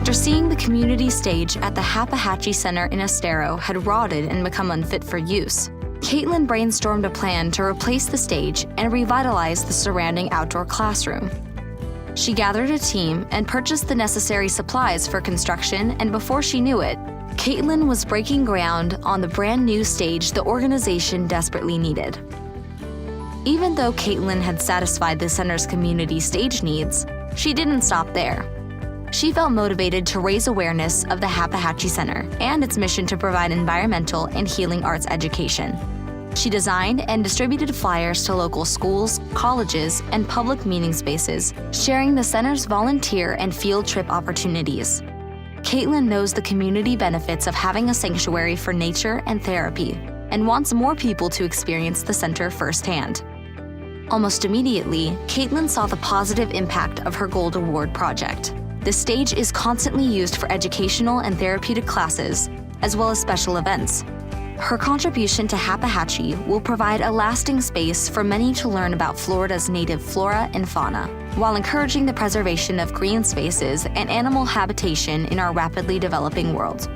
After seeing the community stage at the Happehatchee Center in Estero had rotted and become unfit for use, Katelyn brainstormed a plan to replace the stage and revitalize the surrounding outdoor classroom. She gathered a team and purchased the necessary supplies for construction, and before she knew it, Katelyn was breaking ground on the brand new stage the organization desperately needed. Even though Katelyn had satisfied the center's community stage needs, she didn't stop there. She felt motivated to raise awareness of the Happehatchee Center and its mission to provide environmental and healing arts education. She designed and distributed flyers to local schools, colleges, and public meeting spaces, sharing the center's volunteer and field trip opportunities. Katelyn knows the community benefits of having a sanctuary for nature and therapy, and wants more people to experience the center firsthand. Almost immediately, Katelyn saw the positive impact of her Gold Award project. The stage is constantly used for educational and therapeutic classes, as well as special events. Her contribution to Happehatchee will provide a lasting space for many to learn about Florida's native flora and fauna, while encouraging the preservation of green spaces and animal habitation in our rapidly developing world.